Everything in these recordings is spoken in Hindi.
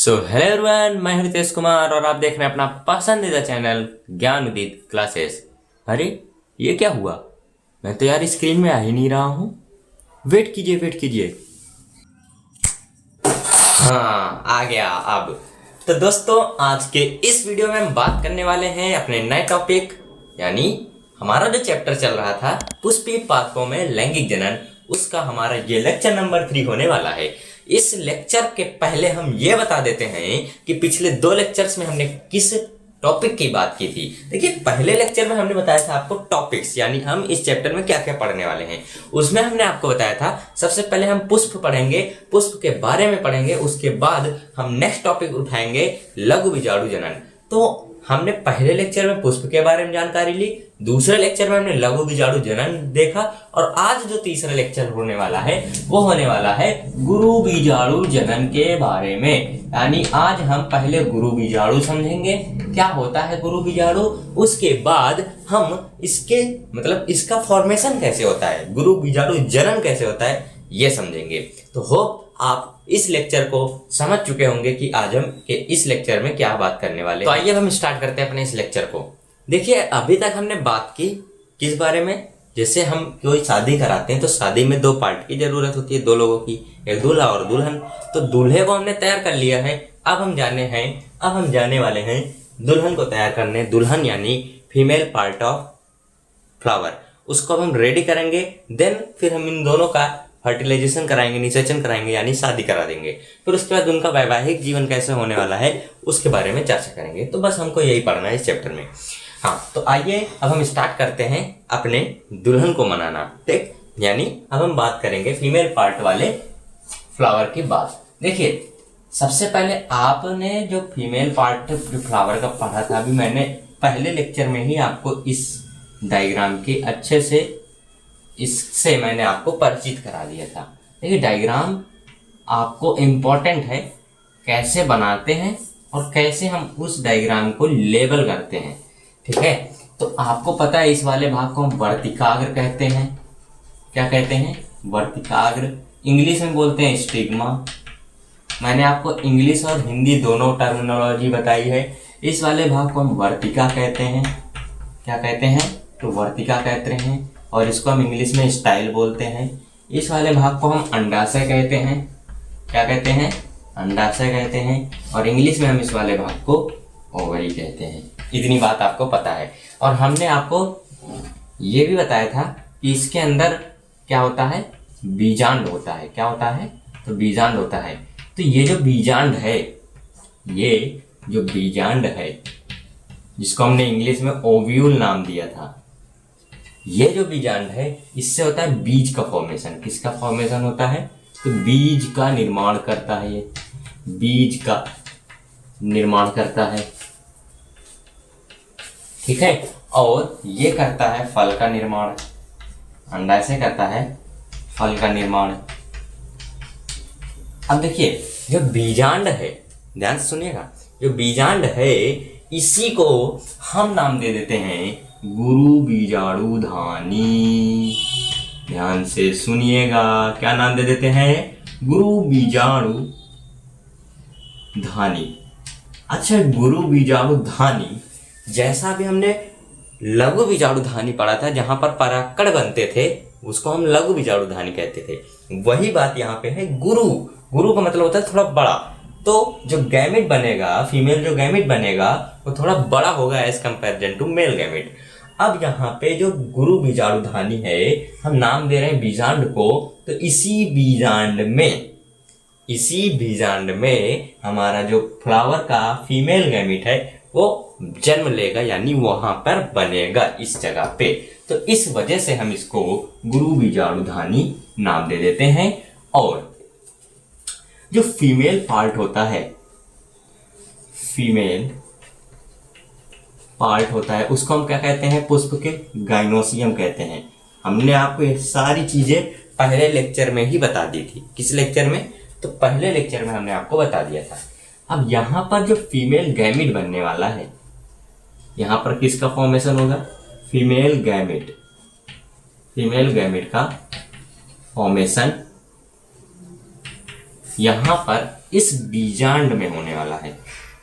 सो हेलो एवरीवन, मैं हूं रितेश कुमार और आप देख रहे हैं अपना पसंदीदा चैनल ज्ञान उदित क्लासेस। अरे ये क्या हुआ? मैं तो यार स्क्रीन में आ ही नहीं रहा हूँ। वेट कीजिए। हाँ, आ गया अब। तो दोस्तों, आज के इस वीडियो में हम बात करने वाले हैं अपने नए टॉपिक, यानी हमारा जो चैप्टर चल रहा था पुष्पीय पादपों में लैंगिक जनन, उसका हमारा ये लेक्चर नंबर 3 होने वाला है। इस लेक्चर के पहले हम ये बता देते हैं कि पिछले 2 लेक्चर्स में हमने किस टॉपिक की बात की थी। देखिए, पहले लेक्चर में हमने बताया था आपको टॉपिक्स, यानी हम इस चैप्टर में क्या क्या पढ़ने वाले हैं। उसमें हमने आपको बताया था सबसे पहले हम पुष्प पढ़ेंगे, पुष्प के बारे में पढ़ेंगे, उसके बाद हम नेक्स्ट टॉपिक उठाएंगे लघु बीजाणु जनन। तो हमने पहले लेक्चर में पुष्प के बारे में जानकारी ली, दूसरे लेक्चर में हमने लघु बीजाणु जनन देखा, और आज जो तीसरा लेक्चर होने वाला है वो होने वाला है गुरु बीजाणु जनन के बारे में। यानी आज हम पहले गुरु बीजाणु समझेंगे, क्या होता है गुरु बीजाणु, उसके बाद हम इसका फॉर्मेशन कैसे होता है, गुरु बीजाणु जनन कैसे होता है, ये समझेंगे। तो होप आप इस लेक्चर को समझ चुके होंगे कि आज हम के इस लेक्चर में क्या बात करने वाले हैं। तो आइए हम स्टार्ट करते हैं अपने इस लेक्चर को। देखिए, अभी तक हमने बात की किस बारे में, जैसे हम कोई शादी कराते हैं तो शादी में 2 पार्ट की जरूरत होती है, 2 लोगों की, एक दूल्हा और दुल्हन। तो दूल्हे को हमने तैयार कर लिया है, अब हम जाने वाले हैं दुल्हन को तैयार करने। दुल्हन यानी फीमेल पार्ट ऑफ फ्लावर, उसको हम रेडी करेंगे। देन फिर हम इन दोनों का फर्टिलाइजेशन कराएंगे, निषेचन कराएंगे, यानी शादी करा देंगे। फिर उसके बाद उनका वैवाहिक जीवन कैसे होने वाला है उसके बारे में चर्चा करेंगे। तो बस हमको यही पढ़ना है इस चैप्टर में। हाँ, तो आइए अब हम स्टार्ट करते हैं अपने दुल्हन को मनाना, ठीक। यानी अब हम बात करेंगे फीमेल पार्ट वाले फ्लावर की बात। देखिए, सबसे पहले आपने जो फीमेल पार्ट जो फ्लावर का पढ़ा था, अभी मैंने पहले लेक्चर में ही आपको इस डायग्राम के अच्छे से इससे मैंने आपको परिचित करा दिया था। देखिए, डायग्राम आपको इम्पोर्टेंट है, कैसे बनाते हैं और कैसे हम उस डायग्राम को लेबल करते हैं, ठीक है। तो आपको पता है इस वाले भाग को हम वर्तिकाग्र कहते हैं। क्या कहते हैं? वर्तिकाग्र। इंग्लिश में बोलते हैं स्टिग्मा। मैंने आपको इंग्लिश और हिंदी दोनों टर्मिनोलॉजी बताई है। इस वाले भाग को हम वर्तिका कहते हैं। क्या कहते हैं? तो वर्तिका कहते हैं, और इसको हम इंग्लिश में स्टाइल बोलते हैं। इस वाले भाग को हम अंडाशय कहते हैं। क्या कहते हैं? अंडाशय कहते हैं, और इंग्लिश में हम इस वाले भाग को ओवरी कहते हैं। इतनी बात आपको पता है। और हमने आपको ये भी बताया था कि इसके अंदर क्या होता है, बीजांड होता है। क्या होता है? तो बीजांड होता है। तो ये जो बीजांड है, जिसको हमने इंग्लिश में ओव्यूल नाम दिया था, ये जो बीजांड है इससे होता है बीज का फॉर्मेशन। किसका फॉर्मेशन होता है? तो बीज का निर्माण करता है। ये बीज का निर्माण करता है, ठीक है। और ये करता है फल का निर्माण। अंडाशय करता है फल का निर्माण। अब देखिए, जो बीजांड है, ध्यान से सुनिएगा, जो बीजांड है इसी को हम नाम दे देते हैं गुरु बीजाणु धानी। ध्यान से सुनिएगा, क्या नाम दे देते हैं? गुरु बीजाणु धानी। अच्छा, गुरु बीजाणु धानी, जैसा भी हमने लघु बीजाणु धानी पढ़ा था, जहां पर परागकण बनते थे उसको हम लघु बीजाणु धानी कहते थे, वही बात यहाँ पे है। गुरु का मतलब होता है थोड़ा बड़ा। तो जो गैमेट बनेगा, फीमेल जो गैमेट बनेगा वो थोड़ा बड़ा होगा as comparison to male gamete. अब यहाँ पे जो गुरु बीजाणु धानी है, हम नाम दे रहे हैं बीजांड को। तो इसी बीजांड में हमारा जो फ्लावर का फीमेल गैमेट है वो जन्म लेगा, यानी वहां पर बनेगा इस जगह पे। तो इस वजह से हम इसको गुरु बीजाणु धानी नाम दे देते हैं। और जो फीमेल पार्ट होता है, उसको हम क्या कहते हैं? पुष्प के गाइनोसियम कहते हैं। हमने आपको ये सारी चीजें पहले लेक्चर में ही बता दी थी। किस लेक्चर में? तो पहले लेक्चर में हमने आपको बता दिया था। अब यहाँ पर जो फीमेल गैमेट बनने वाला है, यहाँ पर किसका फॉर्मेशन होगा? फीमेल गैमेट का फॉर्मेशन यहाँ पर इस बीजांड में होने वाला है।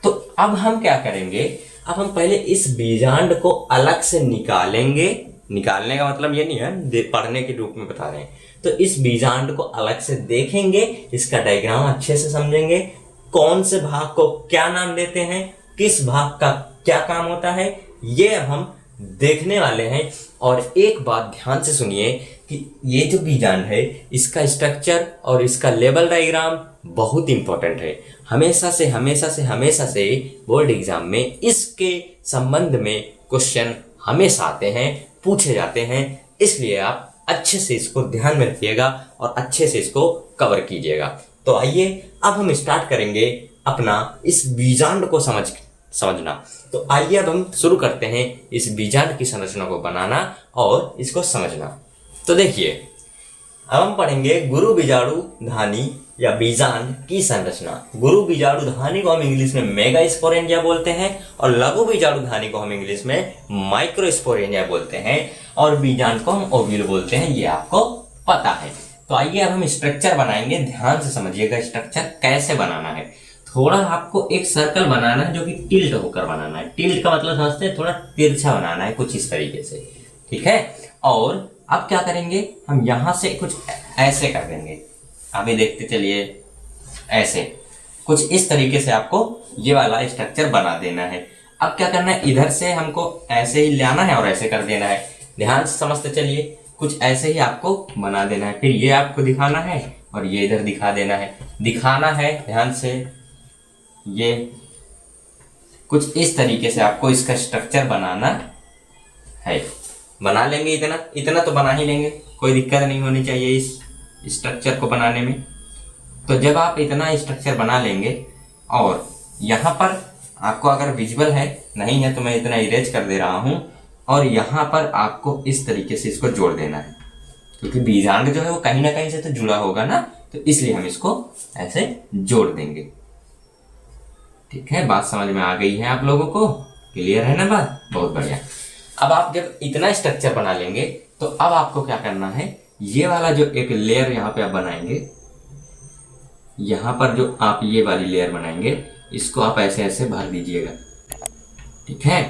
तो अब हम क्या करेंगे, अब हम पहले इस बीजांड को अलग से निकालेंगे। निकालने का मतलब ये नहीं है, पढ़ने के रूप में बता रहे हैं। तो इस बीजांड को अलग से देखेंगे, इसका डायग्राम अच्छे से समझेंगे, कौन से भाग को क्या नाम देते हैं, किस भाग का क्या काम होता है, ये अब हम देखने वाले हैं। और एक बात ध्यान से सुनिए कि ये जो बीजांड है, इसका स्ट्रक्चर और इसका लेवल डायग्राम बहुत इंपॉर्टेंट है। हमेशा से बोर्ड एग्जाम में इसके संबंध में क्वेश्चन हमेशा आते हैं, पूछे जाते हैं। इसलिए आप अच्छे से इसको ध्यान में रखिएगा और अच्छे से इसको कवर कीजिएगा। तो आइए अब हम स्टार्ट करेंगे अपना इस बीजांड को समझना। तो आइए अब हम शुरू करते हैं इस बीजांड की संरचना को बनाना और इसको समझना। तो देखिए, अब हम पढ़ेंगे गुरु बीजाणु धानी या बीजांड की संरचना। गुरु बीजाणु धानी को हम इंग्लिश में मेगास्पोरेंजिया बोलते हैं और लघु बीजाणु धानी को हम इंग्लिश में माइक्रोस्पोरेंजिया बोलते हैं और बीजांड को हम ओव्यूल बोलते हैं, ये आपको पता है। तो आइए अब हम स्ट्रक्चर बनाएंगे। ध्यान से समझिएगा स्ट्रक्चर कैसे बनाना है। थोड़ा आपको एक सर्कल बनाना है जो कि टिल्ट होकर बनाना है। टिल्ट का मतलब समझते हैं, थोड़ा तिरछा बनाना है कुछ इस तरीके से, ठीक है। और अब क्या करेंगे, हम यहां से कुछ ऐसे कर देंगे। अभी देखते चलिए, ऐसे कुछ इस तरीके से आपको ये वाला स्ट्रक्चर बना देना है। अब क्या करना है, इधर से हमको ऐसे ही लाना है और ऐसे कर देना है। ध्यान से समझते चलिए, कुछ ऐसे ही आपको बना देना है। फिर ये आपको दिखाना है और ये इधर दिखा देना है। दिखाना है ध्यान से, ये कुछ इस तरीके से आपको इसका स्ट्रक्चर बनाना है। बना लेंगे, इतना तो बना ही लेंगे, कोई दिक्कत नहीं होनी चाहिए इस स्ट्रक्चर को बनाने में। तो जब आप इतना स्ट्रक्चर बना लेंगे और यहाँ पर आपको अगर विजुअल है, नहीं है तो मैं इतना इरेज कर दे रहा हूँ, और यहाँ पर आपको इस तरीके से इसको जोड़ देना है, क्योंकि बीजांड जो है वो कहीं ना कहीं से तो जुड़ा होगा ना, तो इसलिए हम इसको ऐसे जोड़ देंगे। ठीक है, बात समझ में आ गई है आप लोगों को? क्लियर है ना बात? बहुत बढ़िया। अब आप जब इतना स्ट्रक्चर बना लेंगे तो अब आपको क्या करना है, ये वाला जो एक लेयर यहाँ पे आप बनाएंगे, यहाँ पर जो आप ये वाली लेयर बनाएंगे, इसको आप ऐसे ऐसे भर दीजिएगा। ठीक है,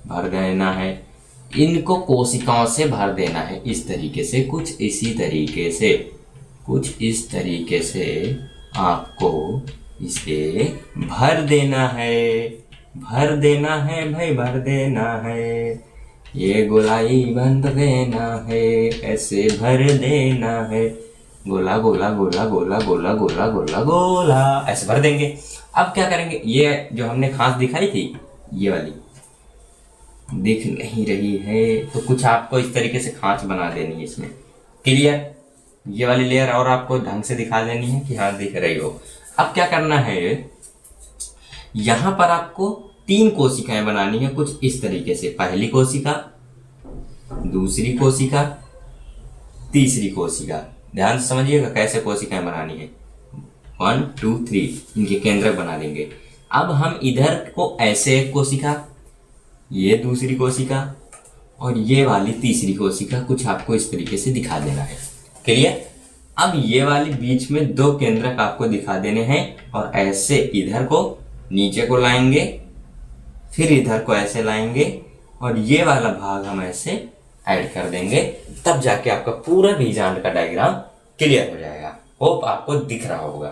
भर देना है, इनको कोशिकाओं से भर देना है इस तरीके से, कुछ इसी तरीके से, कुछ इस तरीके से आपको इसे भर देना है। भर देना है भाई, भर देना है, ये गोलाई बंद देना है, ऐसे भर देना है, गोला गोला गोला गोला गोला गोला गोला गोला, ऐसे भर देंगे। अब क्या करेंगे, ये जो हमने खांच दिखाई थी, ये वाली दिख नहीं रही है, तो कुछ आपको इस तरीके से खांच बना देनी है इसमें। क्लियर? ये वाली लेयर और आपको ढंग से दिखा देनी है कि हाँ दिख रही हो। अब क्या करना है, यहां पर आपको 3 कोशिकाएं बनानी है कुछ इस तरीके से। पहली कोशिका, दूसरी कोशिका, तीसरी कोशिका। ध्यान से समझिएगा कैसे कोशिकाएं बनानी है। 1 2 3 इनके केंद्रक बना देंगे। अब हम इधर को ऐसे एक कोशिका, ये दूसरी कोशिका और ये वाली तीसरी कोशिका, कुछ आपको इस तरीके से दिखा देना है। क्लियर? अब ये वाली बीच में 2 केंद्रक आपको दिखा देने हैं और ऐसे इधर को नीचे को लाएंगे, फिर इधर को ऐसे लाएंगे और ये वाला भाग हम ऐसे ऐड कर देंगे, तब जाके आपका पूरा बीजांड का डायग्राम क्लियर हो जाएगा। होप आपको दिख रहा होगा।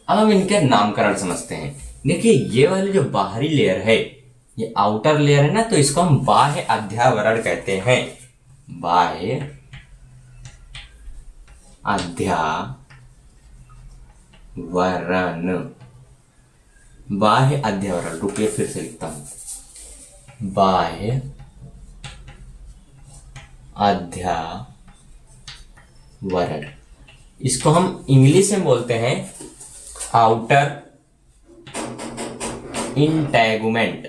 अब हम इनके नामकरण समझते हैं। देखिए, ये वाली जो बाहरी लेयर है, ये आउटर लेयर है ना, तो इसको हम बाह्य अध्यावरण कहते हैं। बाह्य अध्यावरण, बाह्य अध्यावरण। रुकिए फिर से लिखता हूं, बाह्य अध्यावरण। इसको हम इंग्लिश में बोलते हैं आउटर इंटेगुमेंट।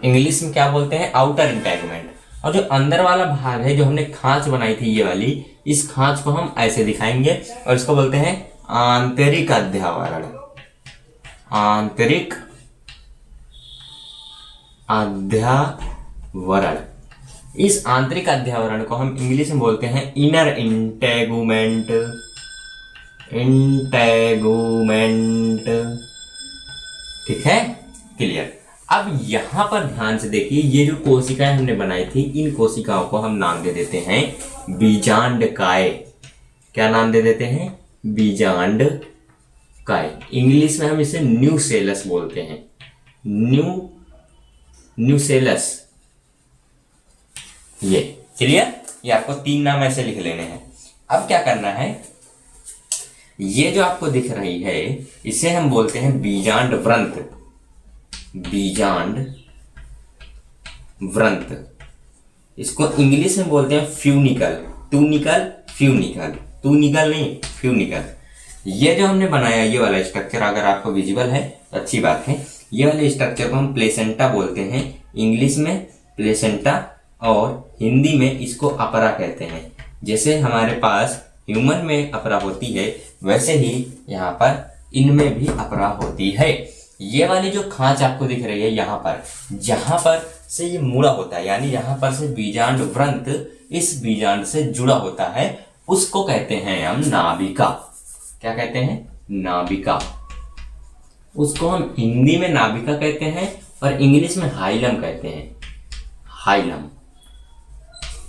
इंग्लिश में क्या बोलते हैं? Outer integument. और जो अंदर वाला भाग है, जो हमने खांच बनाई थी ये वाली, इस खांच को हम ऐसे दिखाएंगे और इसको बोलते हैं आंतरिक अध्यावरण। आंतरिक अध्यावरण। इस आंतरिक अध्यावरण को हम इंग्लिश में बोलते हैं इनर इंटेगुमेंट। इंटेगुमेंट। ठीक है, क्लियर। अब यहां पर ध्यान से देखिए, ये जो कोशिकाएं हमने बनाई थी, इन कोशिकाओं को हम नाम दे देते हैं बीजांडकाय। क्या नाम दे देते हैं? बीजांडकाय। इंग्लिश में हम इसे न्यूसेलस बोलते हैं, न्यूसेलस। ये क्लियर। ये आपको 3 नाम ऐसे लिख लेने हैं। अब क्या करना है, ये जो आपको दिख रही है इसे हम बोलते हैं बीजांड व्रंत। बीजांड व्रंत, इसको इंग्लिश में बोलते हैं फ्यूनिकल। टूनिकल, फ्यूनिकल, टूनिकल नहीं, फ्यूनिकल। ये जो हमने बनाया ये वाला स्ट्रक्चर अगर आपको विजिबल है तो अच्छी बात है। ये वाले स्ट्रक्चर को हम प्लेसेंटा बोलते हैं, इंग्लिश में प्लेसेंटा और हिंदी में इसको अपरा कहते हैं। जैसे हमारे पास ह्यूमन में अपरा होती है वैसे ही यहाँ पर इनमें भी अपरा होती है। ये वाली जो खांच आपको दिख रही है यहाँ पर, जहां पर से ये मुड़ा होता है, यानी यहाँ पर से बीजांड व्रंत इस बीजांड से जुड़ा होता है, उसको कहते हैं हम नाभिका। क्या कहते हैं? नाभिका। उसको हम हिंदी में नाभिका कहते हैं और इंग्लिश में हाइलम कहते हैं, हाइलम।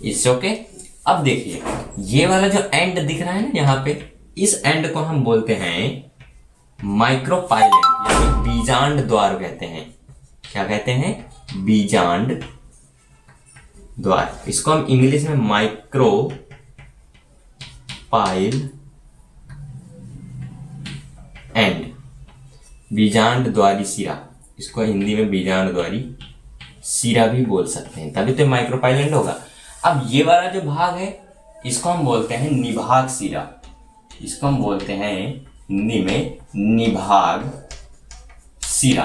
It's okay. अब देखिए ये वाला जो एंड दिख रहा है ना यहाँ पे, इस एंड को हम बोलते हैं माइक्रोपाइलेट, यानी बीजांड द्वार कहते हैं। क्या कहते हैं? बीजांड द्वार। इसको हम इंग्लिश में माइक्रोपाइल एंड, बीजांड द्वारी सिरा। इसको हिंदी में बीजांड द्वारी सिरा भी बोल सकते हैं, तभी तो माइक्रोपाइलेंट होगा। अब ये वाला जो भाग है इसको हम बोलते हैं निभाग सिरा। इसको हम बोलते हैं हिंदी में निभाग सिरा,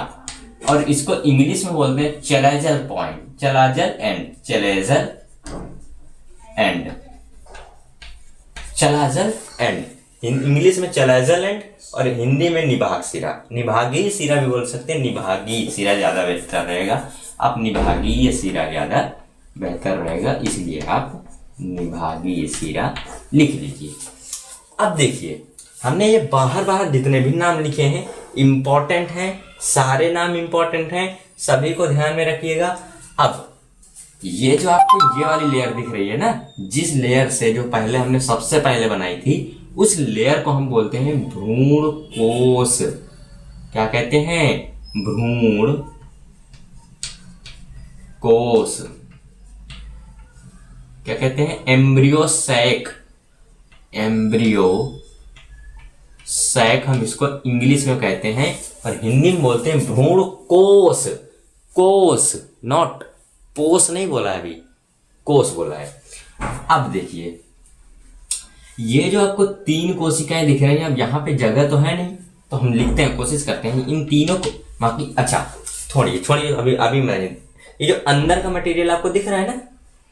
और इसको इंग्लिश में बोलते हैं chalazal point, chalazal end, chalazal and, chalazal end. English में चलाजल एंड और हिंदी में निभाग सिरा। निभागीय सिरा भी बोल सकते हैं, निभागीय सिरा ज्यादा बेहतर रहेगा। आप निभागीय सिरा ज्यादा बेहतर रहेगा, इसलिए आप निभागीय सिरा लिख लीजिए। अब देखिए हमने ये बाहर जितने भी नाम लिखे हैं इंपॉर्टेंट हैं, सारे नाम इंपॉर्टेंट हैं, सभी को ध्यान में रखिएगा। अब ये जो आपको ये वाली लेयर दिख रही है ना, जिस लेयर से जो पहले हमने सबसे पहले बनाई थी, उस लेयर को हम बोलते हैं भ्रूण कोश। क्या कहते हैं? भ्रूण कोश। क्या कहते हैं? Embryo sac. एम्ब्रियो सैक हम इसको इंग्लिश में कहते हैं और हिंदी में बोलते हैं भ्रूण कोश। कोश, नॉट पोष नहीं बोला है, अभी कोश बोला है। अब देखिए ये जो आपको 3 कोशिकाएं दिख रही हैं, अब यहाँ पे जगह तो है नहीं तो हम लिखते हैं, कोशिश करते हैं इन तीनों को बाकी। अच्छा छोड़िए अभी मैंने ये जो अंदर का मटेरियल आपको दिख रहा है ना,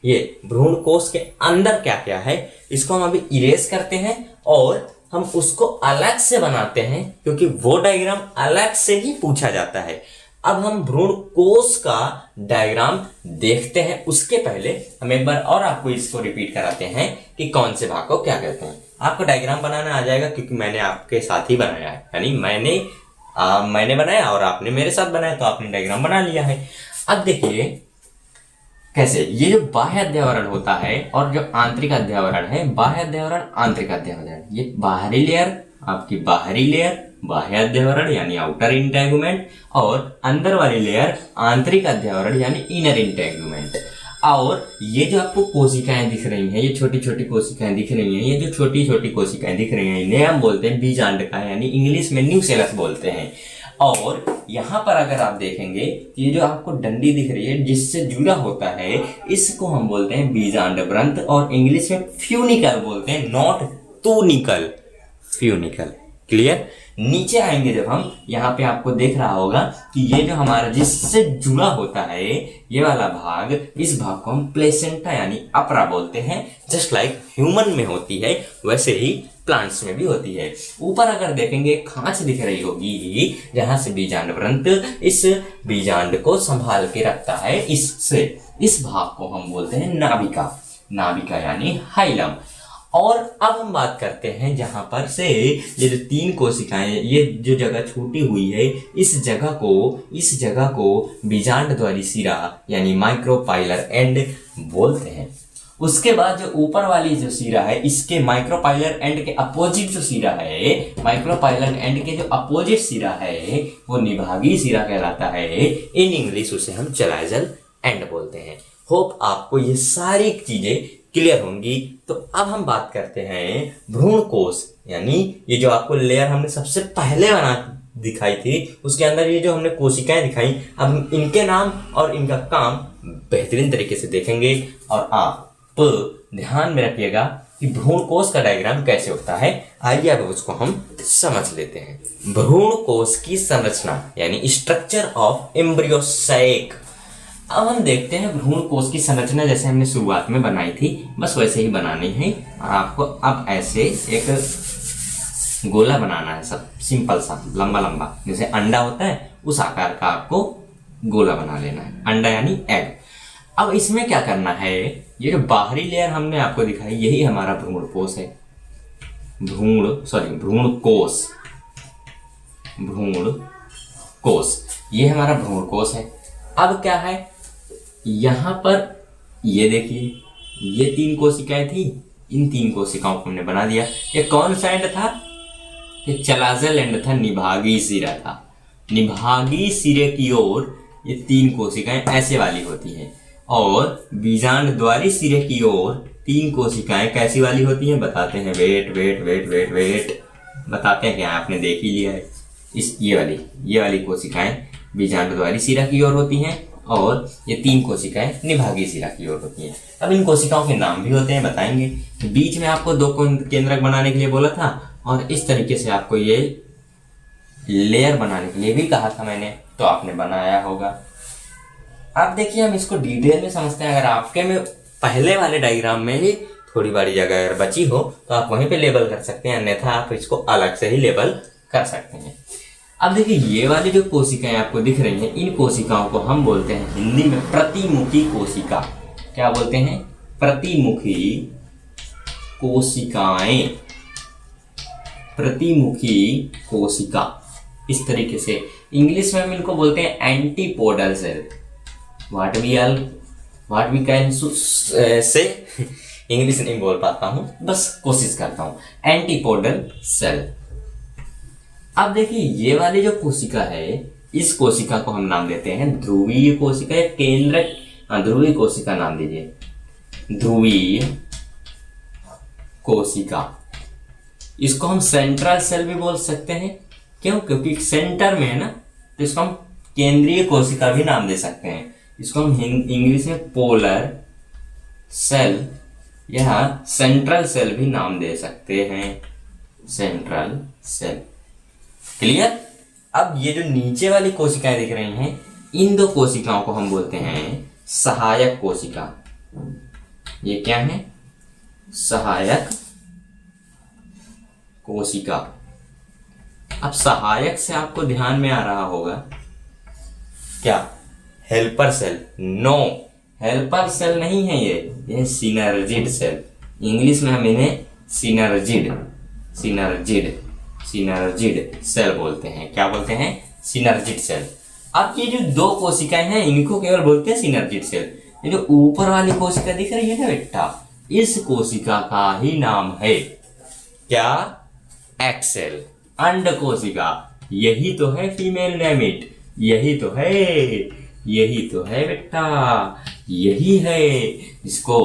ये भ्रूण कोश के अंदर क्या क्या है इसको हम अभी इरेज करते हैं और हम उसको अलग से बनाते हैं, क्योंकि वो डायग्राम अलग से ही पूछा जाता है। अब हम भ्रूण कोश का डायग्राम देखते हैं, उसके पहले हम एक बार और आपको इसको रिपीट कराते हैं कि कौन से भाग को क्या कहते हैं। आपको डायग्राम बनाना आ जाएगा क्योंकि मैंने आपके साथ ही बनाया है, यानी मैंने बनाया और आपने मेरे साथ बनाया, तो आपने डायग्राम बना लिया है। अब देखिए कैसे ये जो बाह्य अध्यावरण होता है और जो आंतरिक अध्यावरण है, बाह्य अध्यावरण आंतरिक अध्यावरण, ये बाहरी लेयर आपकी बाहरी लेयर बाह्य अध्यावरण यानी आउटर इंटेगुमेंट, और अंदर वाली लेयर आंतरिक अध्यावरण यानी इनर इंटेगुमेंट। और ये जो आपको कोशिकाएं दिख रही हैं, ये छोटी छोटी कोशिकाएं दिख रही हैं, ये जो छोटी छोटी कोशिकाएं दिख रही हैं, इन्हें हम बोलते हैं बीजांडका, यानी इंग्लिश में न्यूसेलस बोलते हैं। और यहाँ पर अगर आप देखेंगे ये जो आपको डंडी दिख रही है जिससे जुड़ा होता है, इसको हम बोलते हैं बीजांड व्रंत, और इंग्लिश में फ्यूनिकल बोलते हैं, नॉट टूनिकल, फ्यूनिकल। क्लियर। नीचे आएंगे जब हम, यहाँ पे आपको देख रहा होगा कि ये जो हमारा जिससे जुड़ा होता है ये वाला भाग, इस भाग को हम प्लेसेंटा यानी अपरा बोलते हैं। जस्ट लाइक ह्यूमन में होती है वैसे ही प्लांट्स में भी होती है। ऊपर अगर देखेंगे खांच दिख रही होगी जहां से बीजांड व्रंत इस बीजांड को संभाल के रखता है, इससे इस भाग को हम बोलते हैं नाभिका, नाभिका यानी हाइलम। और अब हम बात करते हैं जहां पर से ये जो 3 कोशिकाएं, ये जो जगह छूटी हुई है, इस जगह को बीजांड द्वारी सिरा यानी माइक्रोपाइलर एंड बोलते हैं। उसके बाद जो ऊपर वाली जो सिरा है, इसके माइक्रोपाइलर एंड के अपोजिट जो सिरा है, माइक्रोपाइलर एंड के जो अपोजिट सिरा है वो निभागीय सिरा कहलाता है। इन इंग्लिश उसे हम चलाइजल एंड बोलते हैं। होप आपको ये सारी चीजें क्लियर होंगी। तो अब हम बात करते हैं भ्रूण कोश, यानी ये जो आपको लेयर हमने सबसे पहले दिखाई थी, उसके अंदर ये जो हमने कोशिकाएं दिखाई, अब हम इनके नाम और इनका काम बेहतरीन तरीके से देखेंगे। और आप ध्यान में रखिएगा कि भ्रूण कोश का डायग्राम कैसे होता है। आइए अब उसको हम समझ लेते हैं। भ्रूण कोश की संरचना यानी स्ट्रक्चर ऑफ एम्ब्रियोसैक। अब हम देखते हैं भ्रूण कोश की संरचना जैसे हमने शुरुआत में बनाई थी, बस वैसे ही बनानी है। और आपको अब ऐसे एक गोला बनाना है, सब सिंपल सा, लंबा लंबा, जैसे अंडा होता है उस आकार का आपको गोला बना लेना है, अंडा यानी एग। अब इसमें क्या करना है, ये जो बाहरी लेयर हमने आपको दिखाई, यही हमारा भ्रूण कोश है। भ्रूण कोश, ये हमारा भ्रूण कोश है। अब क्या है, यहां पर ये देखिए, ये 3 कोशिकाएं थी, इन 3 कोशिकाओं को हमने बना दिया। ये कौन सा एंड था, ये चलाजल एंड था, निभागीय सिरा था। निभागीय सिरे की ओर ये 3 कोशिकाएं ऐसे वाली होती हैं, और बीजांड द्वारी सिरे की ओर 3 कोशिकाएं कैसी वाली होती हैं, बताते हैं। वेट बताते हैं क्या, आपने देख ही लिया है। ये वाली कोशिकाएं बीजांड द्वारी सिरा की ओर होती हैं, और ये 3 कोशिकाएं निभागीय सिरा की ओर होती हैं। अब इन कोशिकाओं के नाम भी होते हैं, बताएंगे। बीच में आपको 2 केंद्रक बनाने के लिए बोला था, और इस तरीके से आपको ये लेयर बनाने के लिए भी कहा था मैंने, तो आपने बनाया होगा। अब देखिए हम इसको डिटेल में समझते हैं। अगर आपके में पहले वाले डायग्राम में ही थोड़ी बड़ी जगह अगर बची हो तो आप वहीं पे लेबल कर सकते हैं, अन्यथा आप इसको अलग से ही लेबल कर सकते हैं। अब देखिए ये वाली जो कोशिकाएं आपको दिख रही हैं, इन कोशिकाओं को हम बोलते हैं हिंदी में प्रतिमुखी कोशिका। क्या बोलते हैं, प्रतिमुखी कोशिकाएं, प्रतिमुखी कोशिका। इस तरीके से इंग्लिश में हम इनको बोलते हैं antipodal cell. What we can say, English नहीं बोल पाता हूं, बस कोशिश करता हूं। Antipodal cell. अब देखिए ये वाली जो कोशिका है, इस कोशिका को हम नाम देते हैं ध्रुवीय कोशिका या केंद्रक। ध्रुवीय कोशिका नाम दीजिए, ध्रुवीय कोशिका। इसको हम सेंट्रल सेल भी बोल सकते हैं, क्यों, क्योंकि सेंटर में है ना, तो इसको हम केंद्रीय कोशिका भी नाम दे सकते हैं। इसको हम इंग्लिश में पोलर सेल या सेंट्रल सेल भी नाम दे सकते हैं, सेंट्रल सेल। क्लियर। अब ये जो नीचे वाली कोशिकाएं दिख रही हैं, इन 2 कोशिकाओं को हम बोलते हैं सहायक कोशिका। ये क्या है, सहायक कोशिका। अब सहायक से आपको ध्यान में आ रहा होगा क्या, helper cell. No, helper cell नहीं है ये सिनर्जिड सेल। इंग्लिश में हम इन्हें सिनर्जिड सेल बोलते हैं। क्या बोलते हैं, सिनर्जिड सेल। अब ये जो 2 कोशिकाएं हैं, इनको केवल बोलते हैं सिनर्जिड सेल। ये जो ऊपर वाली कोशिका दिख रही है ना बेटा, इस कोशिका का ही नाम है क्या, एक्सेल, अंड कोशिका। यही तो है फीमेल गैमेट, यही तो है बेटा, यही है। इसको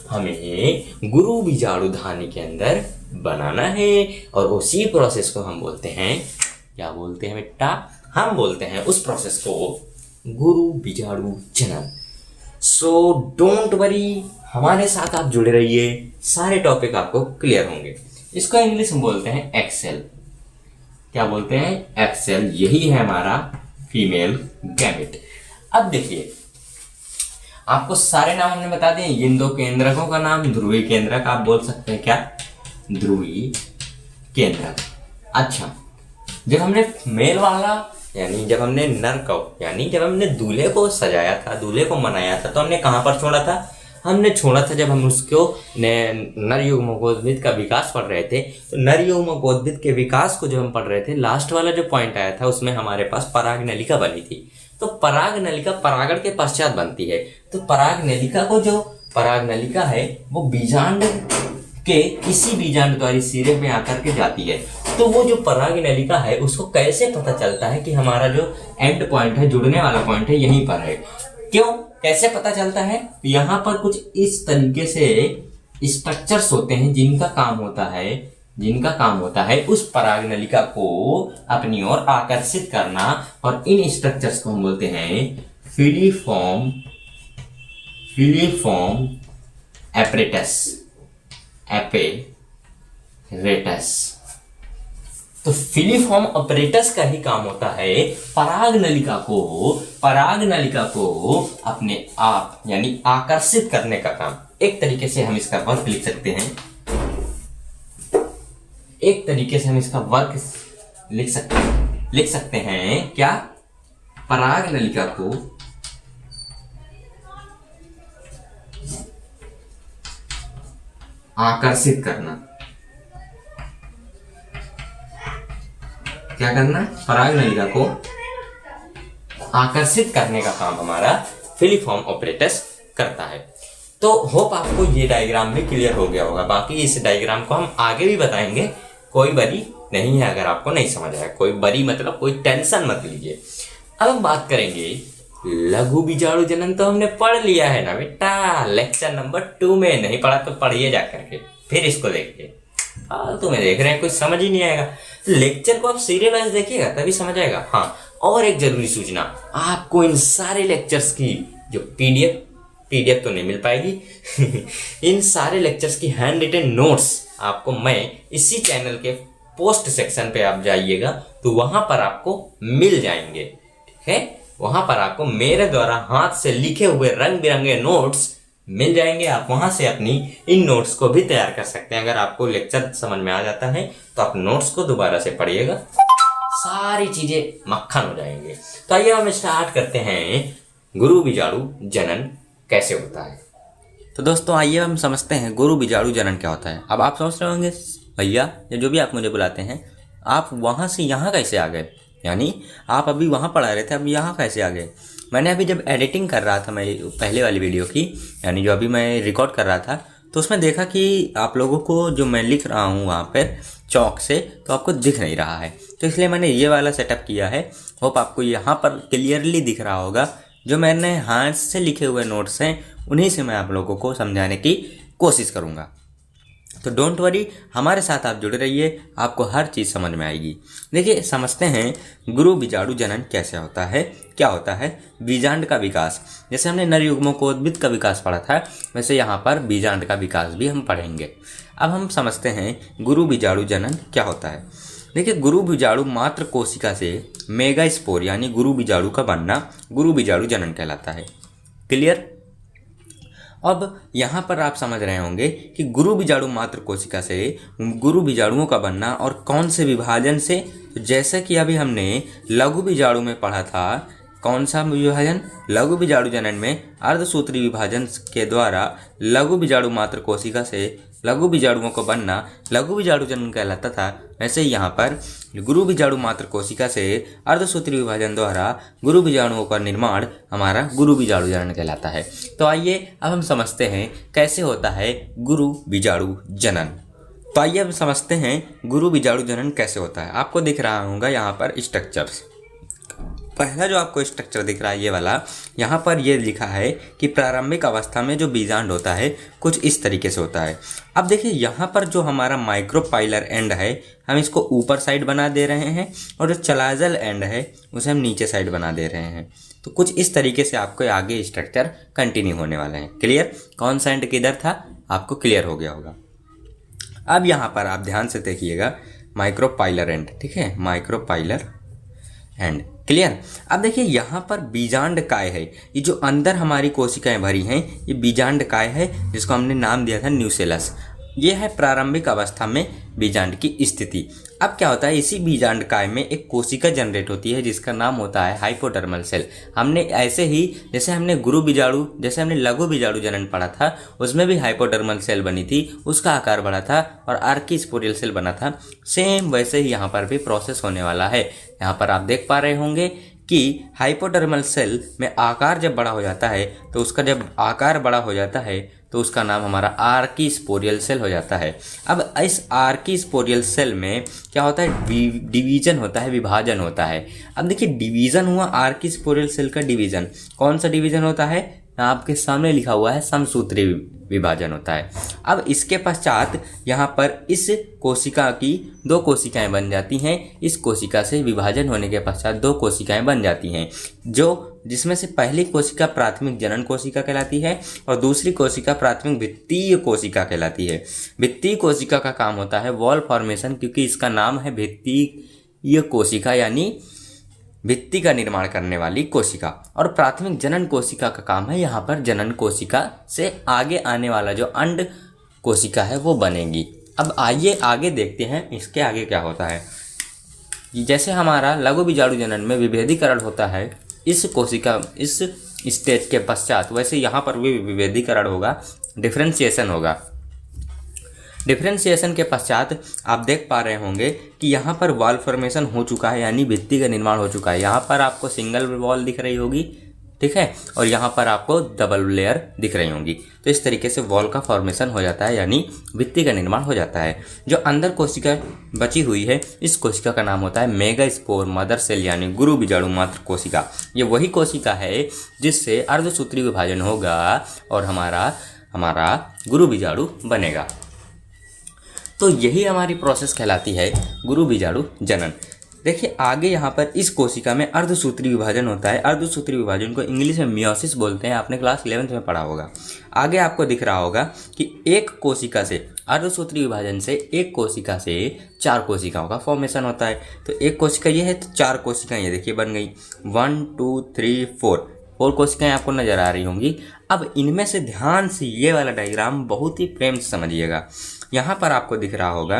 हमें गुरु बीजाणु धानी के अंदर बनाना है, और उसी प्रोसेस को हम बोलते हैं, क्या बोलते हैं बेटा, हम बोलते हैं उस प्रोसेस को गुरु बीजाणु जनन। सो डोंट वरी, हमारे साथ आप जुड़े रहिए, सारे टॉपिक आपको क्लियर होंगे। इसको इंग्लिश में बोलते हैं एक्सेल। क्या बोलते हैं, एक्सेल। यही है हमारा फीमेल गैमेट। अब देखिए आपको सारे नाम हमने बता दिए। इन 2 केंद्रकों का नाम ध्रुवीय केंद्रक आप बोल सकते हैं, क्या, ध्रुवीय केंद्रक। अच्छा, जब हमने मेल वाला यानी जब हमने नर को यानी जब हमने दूल्हे को सजाया था, दूल्हे को मनाया था, तो हमने कहां पर छोड़ा था, हमने छोड़ा था जब हम उसको नर युग्मकोद्भिद का विकास पढ़ रहे थे। तो नर युग्मकोद्भिद के विकास को जब हम पढ़ रहे थे, लास्ट वाला जो पॉइंट आया था उसमें हमारे पास पराग नलिका बनी थी। तो पराग नलिका परागण के पश्चात बनती है। तो पराग नलिका है वो बीजांड के किसी बीजांड द्वारी सिरे में आकर के जाती है। तो वो जो पराग नलिका है उसको कैसे पता चलता है कि हमारा जो एंड पॉइंट है, जुड़ने वाला पॉइंट है, यहीं पर है। क्यों, कैसे पता चलता है? यहाँ पर कुछ इस तरीके से स्ट्रक्चर्स होते हैं जिनका काम होता है उस पराग नलिका को अपनी ओर आकर्षित करना, और इन स्ट्रक्चर्स को हम बोलते हैं फिलीफॉर्म एपरेटस। तो फिलीफॉर्म ऑपरेटस का ही काम होता है पराग नलिका को अपने आप यानी आकर्षित करने का काम। एक तरीके से हम इसका वर्क लिख सकते हैं क्या? पराग नलिका को आकर्षित करना। क्या करना? पराग नलिका को आकर्षित करने का काम हमारा फिलीफॉर्म ऑपरेटस करता है। तो होप आपको ये डायग्राम भी क्लियर हो गया होगा। बाकी इस डायग्राम को हम आगे भी बताएंगे, कोई बरी नहीं है अगर आपको नहीं समझ आया। कोई बरी मतलब कोई टेंशन मत लीजिए। अब हम बात करेंगे लघु बीजाणु जनन। तो हमने पढ़ लिया है ना बेटा, लेक्चर नंबर 2 में। नहीं पढ़ा तो पढ़िए जा करके, फिर इसको देखिए। तुम्हें देख रहे हैं कुछ समझ ही नहीं आएगा। लेक्चर को आप सीरियल वाइज देखिएगा तभी समझ आएगा। हाँ, और एक जरूरी सूचना, आपको इन सारे लेक्चर्स की जो पीडीएफ तो नहीं मिल पाएगी इन सारे लेक्चर्स की हैंड रिटन नोट्स आपको मैं इसी चैनल के पोस्ट सेक्शन पे आप जाइएगा तो वहां पर आपको मिल जाएंगे। ठीक है, वहां पर आपको मेरे द्वारा हाथ से लिखे हुए रंग बिरंगे नोट्स मिल जाएंगे। आप वहां से अपनी इन नोट्स को भी तैयार कर सकते हैं। अगर आपको लेक्चर समझ में आ जाता है तो आप नोट्स को दोबारा से पढ़िएगा, सारी चीजें मक्खन हो जाएंगे। तो आइए हम स्टार्ट करते हैं, गुरु बीजाणु जनन कैसे होता है। तो दोस्तों आइए हम समझते हैं गुरु बीजाणु जनन क्या होता है। अब आप समझ रहे होंगे भैया, या जो भी आप मुझे बुलाते हैं, आप वहां से यहाँ कैसे आ गए? यानी आप अभी वहां पढ़ा रहे थे, अब यहाँ कैसे आ गए? मैंने अभी जब एडिटिंग कर रहा था मैं पहले वाली वीडियो की, यानी जो अभी मैं रिकॉर्ड कर रहा था, तो उसमें देखा कि आप लोगों को जो मैं लिख रहा हूँ वहाँ पर चौक से, तो आपको दिख नहीं रहा है। तो इसलिए मैंने ये वाला सेटअप किया है। होप आपको यहाँ पर क्लियरली दिख रहा होगा। जो मैंने हाथ से लिखे हुए नोट्स हैं उन्हीं से मैं आप लोगों को समझाने की कोशिश करूँगा। तो डोंट वरी, हमारे साथ आप जुड़े रहिए, आपको हर चीज़ समझ में आएगी। देखिए समझते हैं गुरु बीजाणु जनन कैसे होता है, क्या होता है। बीजांड का विकास, जैसे हमने नर युग्मकोद्भिद का विकास पढ़ा था, वैसे यहाँ पर बीजांड का विकास भी हम पढ़ेंगे। अब हम समझते हैं गुरु बीजाणु जनन क्या होता है। देखिए गुरु बीजाणु मात्र कोशिका से मेगा स्पोर यानी गुरु बीजाणु का बनना गुरु बीजाणु जनन कहलाता है। क्लियर? अब यहाँ पर आप समझ रहे होंगे कि गुरु बीजाणु मात्र कोशिका से गुरु बीजाणुओं का बनना और कौन से विभाजन से। तो जैसे कि अभी हमने लघु बीजाणु में पढ़ा था, कौन सा विभाजन? लघु बीजाणु जनन में अर्धसूत्री विभाजन के द्वारा लघु बीजाणु मात्र कोशिका से लघु बीजाणुओं को बनना लघु बीजाणु जनन कहलाता था। वैसे ही यहाँ पर गुरु बीजाणु मात्र कोशिका से अर्धसूत्री विभाजन द्वारा गुरु बीजाणुओं का निर्माण हमारा गुरु बीजाणु जनन कहलाता है। तो आइए अब हम समझते हैं कैसे होता है गुरु बीजाणु जनन। तो आइए अब समझते हैं गुरु बीजाणु जनन कैसे होता है। आपको दिख रहा होगा यहाँ पर स्ट्रक्चर्स। पहला जो आपको स्ट्रक्चर दिख रहा है ये वाला, यहाँ पर ये लिखा है कि प्रारंभिक अवस्था में जो बीजांड होता है कुछ इस तरीके से होता है। अब देखिए यहाँ पर जो हमारा माइक्रोपाइलर एंड है हम इसको ऊपर साइड बना दे रहे हैं, और जो चलाजल एंड है उसे हम नीचे साइड बना दे रहे हैं। तो कुछ इस तरीके से आपको आगे स्ट्रक्चर कंटिन्यू होने वाले हैं। क्लियर? कौन सा एंड किधर था आपको क्लियर हो गया होगा। अब यहाँ पर आप ध्यान से देखिएगा, माइक्रोपाइलर एंड, ठीक है, माइक्रोपाइलर एंड। क्लियर? अब देखिए यहाँ पर बीजांड काय है, ये जो अंदर हमारी कोशिकाएं भरी हैं ये बीजांड काय है, जिसको हमने नाम दिया था न्यूसेलस। ये है प्रारंभिक अवस्था में बीजांड की स्थिति। अब क्या होता है, इसी बीजांडकाय में एक कोशिका जनरेट होती है जिसका नाम होता है हाइपोडर्मल सेल। हमने ऐसे ही जैसे हमने जैसे हमने लघु बीजाणु जनन पढ़ा था, उसमें भी हाइपोडर्मल सेल बनी थी, उसका आकार बढ़ा था और आर्कीस्पोरियल सेल बना था। सेम वैसे ही यहाँ पर भी प्रोसेस होने वाला है। यहाँ पर आप देख पा रहे होंगे कि हाइपोडर्मल सेल में आकार जब बड़ा हो जाता है तो उसका नाम हमारा आर्कीस्पोरियल सेल हो जाता है। अब इस आर्कीस्पोरियल सेल में क्या होता है, डिवीजन होता है, विभाजन होता है। अब देखिए डिवीजन हुआ आर्कीस्पोरियल सेल का डिवीजन, कौन सा डिवीजन होता है, आपके सामने लिखा हुआ है समसूत्री विभाजन होता है। अब इसके पश्चात यहाँ पर इस कोशिका की 2 कोशिकाएं बन जाती हैं। इस कोशिका से विभाजन होने के पश्चात 2 कोशिकाएं बन जाती हैं, जिसमें से पहली कोशिका प्राथमिक जनन कोशिका कहलाती है और दूसरी कोशिका प्राथमिक भित्तीय कोशिका कहलाती है। भित्तीय कोशिका का काम होता है वॉल फॉर्मेशन, क्योंकि इसका नाम है भित्तीय कोशिका, यानी भित्ति का निर्माण करने वाली कोशिका। और प्राथमिक जनन कोशिका का काम है यहाँ पर जनन कोशिका से आगे आने वाला जो अंड कोशिका है वो बनेगी। अब आइए आगे देखते हैं इसके आगे क्या होता है। जैसे हमारा लघु बीजाणु जनन में विभेदीकरण होता है इस स्टेज के पश्चात, वैसे यहाँ पर भी विभेदीकरण होगा, डिफरेंशिएशन होगा। डिफरेंशिएशन के पश्चात आप देख पा रहे होंगे कि यहाँ पर वॉल फॉर्मेशन हो चुका है, यानी भित्ति का निर्माण हो चुका है। यहाँ पर आपको सिंगल वॉल दिख रही होगी, ठीक है, और यहाँ पर आपको डबल लेयर दिख रही होंगी। तो इस तरीके से वॉल का फॉर्मेशन हो जाता है, यानी भित्ति का निर्माण हो जाता है। जो अंदर कोशिका बची हुई है, इस कोशिका का नाम होता है मेगास्पोर मदर सेल, यानी गुरु बीजाणु मात्र कोशिका। ये वही कोशिका है जिससे अर्धसूत्री विभाजन होगा और हमारा गुरु बीजाणु बनेगा। तो यही हमारी प्रोसेस कहलाती है गुरु बीजाणु जनन। देखिए आगे यहाँ पर इस कोशिका में अर्धसूत्री विभाजन होता है। अर्धसूत्री विभाजन को इंग्लिश में मियोसिस बोलते हैं, आपने क्लास 11th में पढ़ा होगा। आगे आपको दिख रहा होगा कि एक कोशिका से, अर्धसूत्री विभाजन से एक कोशिका से 4 कोशिकाओं का फॉर्मेशन होता है। तो एक कोशिका ये है तो 4 कोशिकाएं ये देखिए बन गई, 1 2 3 4 कोशिकाएं आपको नजर आ रही होंगी। अब इनमें से ध्यान से ये वाला डायग्राम बहुत ही प्रेम से समझिएगा। यहाँ पर आपको दिख रहा होगा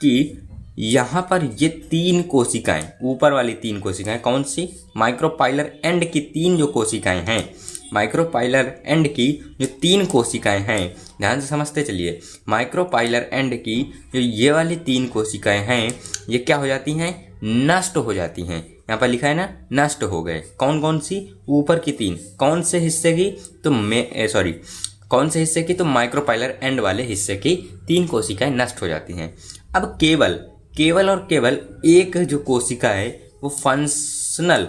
कि यहाँ पर ये 3 कोशिकाएं, ऊपर वाली 3 कोशिकाएं कौन सी, माइक्रोपाइलर एंड की 3 जो कोशिकाएं हैं, माइक्रोपाइलर एंड की जो 3 कोशिकाएं हैं, ध्यान से समझते चलिए। माइक्रोपाइलर एंड की जो ये वाली 3 कोशिकाएं हैं, ये क्या हो जाती हैं, नष्ट हो जाती हैं। यहाँ पर लिखा है ना, नष्ट हो गए। कौन कौन सी, ऊपर की 3, कौन से हिस्से की, कौन से हिस्से की, तो माइक्रोपाइलर एंड वाले हिस्से की 3 कोशिकाएं नष्ट हो जाती हैं। अब केवल एक जो कोशिका है वो फंक्शनल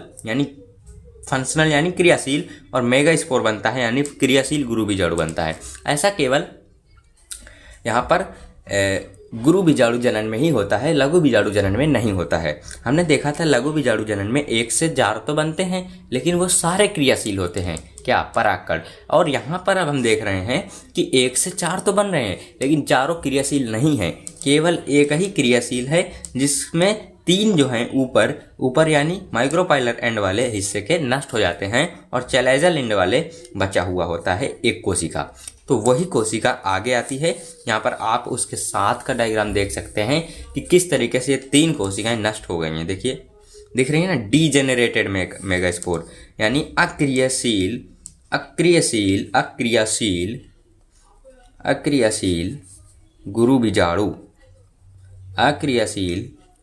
यानी क्रियाशील और मेगास्पोर बनता है, यानी क्रियाशील गुरु बीजाणु बनता है। ऐसा केवल यहाँ पर गुरु बीजाणु जनन में ही होता है, लघु बीजाणु जनन में नहीं होता है। हमने देखा था लघु बीजाणु जनन में 1 से 4 तो बनते हैं, लेकिन वो सारे क्रियाशील होते हैं, क्या, परागकण। और यहाँ पर अब हम देख रहे हैं कि 1 से 4 तो बन रहे हैं, लेकिन चारों क्रियाशील नहीं है, केवल एक ही क्रियाशील है, जिसमें 3 जो हैं ऊपर यानी माइक्रोपाइलर एंड वाले हिस्से के नष्ट हो जाते हैं और चैलेजल एंड वाले बचा हुआ होता है एक कोशिका। तो वही कोशिका आगे आती है। यहाँ पर आप उसके साथ का डायग्राम देख सकते हैं कि किस तरीके से ये 3 कोशिकाएं नष्ट हो गई हैं। देखिए, दिख रही है ना, डीजेनरेटेड मेगास्पोर, यानी अक्रियाशील